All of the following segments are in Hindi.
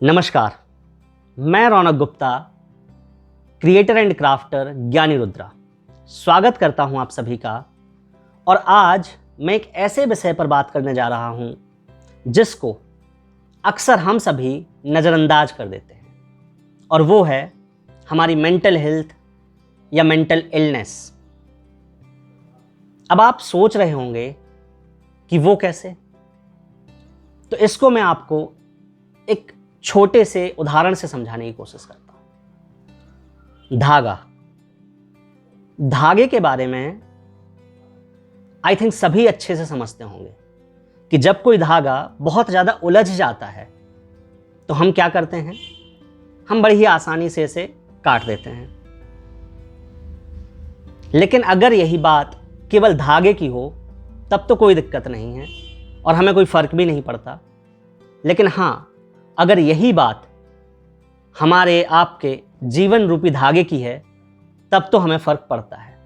नमस्कार, मैं रौनक गुप्ता, क्रिएटर एंड क्राफ्टर ज्ञानी रुद्रा, स्वागत करता हूं आप सभी का। और आज मैं एक ऐसे विषय पर बात करने जा रहा हूं जिसको अक्सर हम सभी नज़रअंदाज कर देते हैं, और वो है हमारी मेंटल हेल्थ या मेंटल इलनेस। अब आप सोच रहे होंगे कि वो कैसे, तो इसको मैं आपको एक छोटे से उदाहरण से समझाने की कोशिश करता हूं। धागे के बारे में आई थिंक सभी अच्छे से समझते होंगे कि जब कोई धागा बहुत ज़्यादा उलझ जाता है तो हम क्या करते हैं, हम बड़ी ही आसानी से इसे काट देते हैं। लेकिन अगर यही बात केवल धागे की हो तब तो कोई दिक्कत नहीं है और हमें कोई फर्क भी नहीं पड़ता। लेकिन हाँ, अगर यही बात हमारे आपके जीवन रूपी धागे की है तब तो हमें फर्क पड़ता है।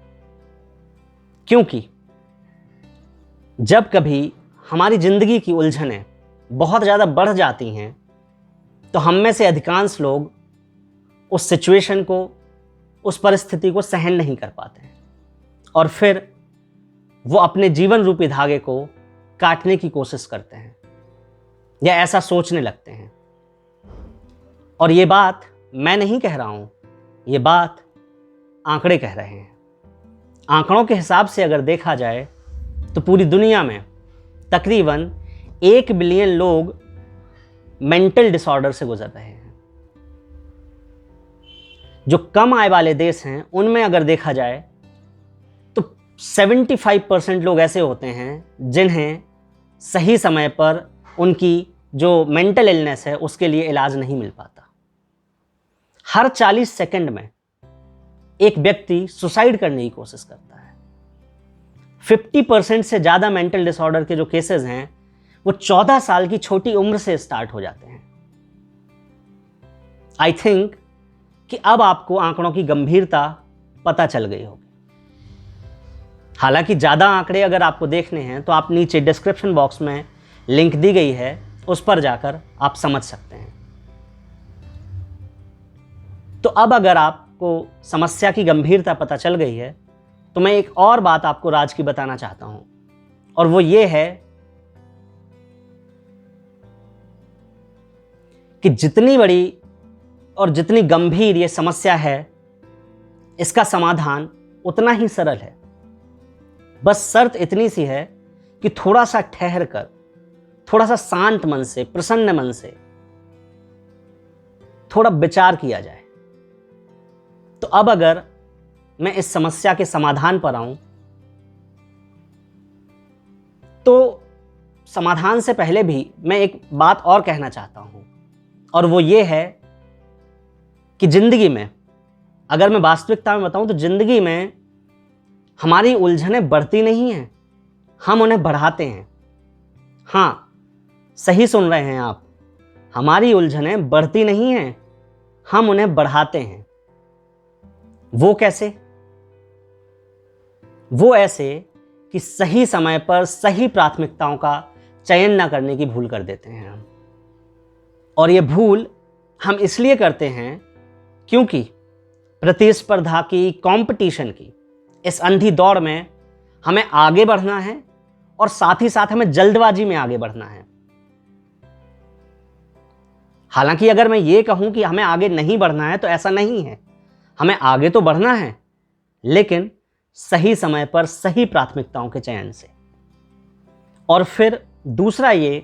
क्योंकि जब कभी हमारी जिंदगी की उलझनें बहुत ज़्यादा बढ़ जाती हैं तो हम में से अधिकांश लोग उस सिचुएशन को, उस परिस्थिति को सहन नहीं कर पाते हैं और फिर वो अपने जीवन रूपी धागे को काटने की कोशिश करते हैं या ऐसा सोचने लगते हैं। और ये बात मैं नहीं कह रहा हूं, ये बात आंकड़े कह रहे हैं। आंकड़ों के हिसाब से अगर देखा जाए तो पूरी दुनिया में तकरीबन 1 बिलियन लोग मेंटल डिसऑर्डर से गुजर रहे हैं। जो कम आय वाले देश हैं उनमें अगर देखा जाए तो 75% लोग ऐसे होते हैं जिन्हें सही समय पर उनकी जो मेंटल इलनेस है उसके लिए इलाज नहीं मिल पाता। हर 40 सेकंड में एक व्यक्ति सुसाइड करने की कोशिश करता है। 50% से ज़्यादा मेंटल डिसऑर्डर के जो केसेस हैं वो 14 साल की छोटी उम्र से स्टार्ट हो जाते हैं। आई थिंक कि अब आपको आंकड़ों की गंभीरता पता चल गई होगी। हालांकि ज़्यादा आंकड़े अगर आपको देखने हैं तो आप नीचे डिस्क्रिप्शन बॉक्स में लिंक दी गई है, उस पर जाकर आप समझ सकते हैं। तो अब अगर आपको समस्या की गंभीरता पता चल गई है तो मैं एक और बात आपको राज की बताना चाहता हूं, और वो ये है कि जितनी बड़ी और जितनी गंभीर ये समस्या है इसका समाधान उतना ही सरल है। बस शर्त इतनी सी है कि थोड़ा सा ठहर कर, थोड़ा सा शांत मन से, प्रसन्न मन से थोड़ा विचार किया जाए। तो अब अगर मैं इस समस्या के समाधान पर आऊं तो समाधान से पहले भी मैं एक बात और कहना चाहता हूं, और वो ये है कि जिंदगी में, अगर मैं वास्तविकता में बताऊं तो जिंदगी में हमारी उलझनें बढ़ती नहीं हैं, हम उन्हें बढ़ाते हैं। हाँ, सही सुन रहे हैं आप, हमारी उलझनें बढ़ती नहीं हैं, हम उन्हें बढ़ाते हैं। वो कैसे? वो ऐसे कि सही समय पर सही प्राथमिकताओं का चयन ना करने की भूल कर देते हैं हम। और ये भूल हम इसलिए करते हैं क्योंकि प्रतिस्पर्धा की, कंपटीशन की इस अंधी दौड़ में हमें आगे बढ़ना है और साथ ही साथ हमें जल्दबाजी में आगे बढ़ना है। हालांकि अगर मैं ये कहूं कि हमें आगे नहीं बढ़ना है तो ऐसा नहीं है, हमें आगे तो बढ़ना है लेकिन सही समय पर सही प्राथमिकताओं के चयन से। और फिर दूसरा ये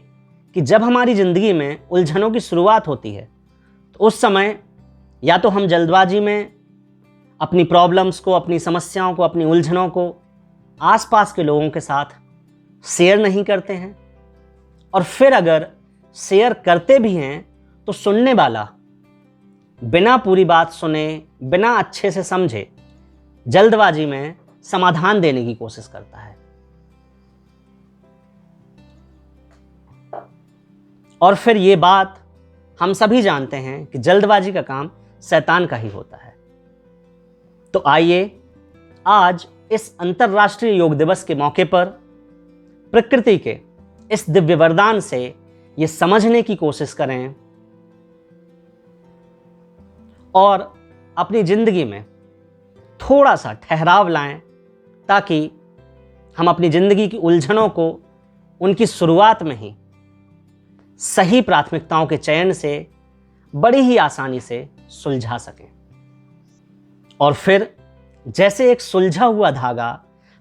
कि जब हमारी जिंदगी में उलझनों की शुरुआत होती है तो उस समय या तो हम जल्दबाजी में अपनी प्रॉब्लम्स को, अपनी समस्याओं को, अपनी उलझनों को आसपास के लोगों के साथ शेयर नहीं करते हैं, और फिर अगर शेयर करते भी हैं तो सुनने वाला बिना पूरी बात सुने, बिना अच्छे से समझे, जल्दबाजी में समाधान देने की कोशिश करता है। और फिर ये बात हम सभी जानते हैं कि जल्दबाजी का काम शैतान का ही होता है। तो आइए आज इस अंतर्राष्ट्रीय योग दिवस के मौके पर प्रकृति के इस दिव्य वरदान से ये समझने की कोशिश करें और अपनी ज़िंदगी में थोड़ा सा ठहराव लाएं, ताकि हम अपनी ज़िंदगी की उलझनों को उनकी शुरुआत में ही सही प्राथमिकताओं के चयन से बड़ी ही आसानी से सुलझा सकें। और फिर जैसे एक सुलझा हुआ धागा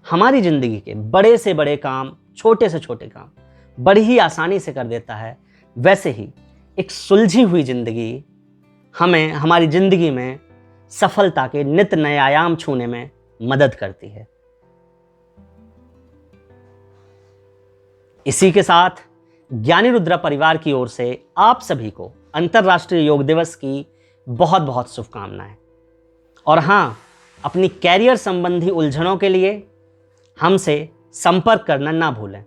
हमारी ज़िंदगी के बड़े से बड़े काम, छोटे से छोटे काम बड़ी ही आसानी से कर देता है, वैसे ही एक सुलझी हुई ज़िंदगी हमें हमारी ज़िंदगी में सफलता के नित नए आयाम छूने में मदद करती है। इसी के साथ ज्ञानी रुद्रा परिवार की ओर से आप सभी को अंतर्राष्ट्रीय योग दिवस की बहुत बहुत शुभकामनाएं। और हाँ, अपनी कैरियर संबंधी उलझनों के लिए हमसे संपर्क करना ना भूलें,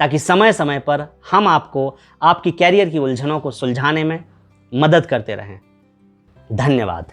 ताकि समय समय पर हम आपको आपकी कैरियर की उलझनों को सुलझाने में मदद करते रहें। धन्यवाद।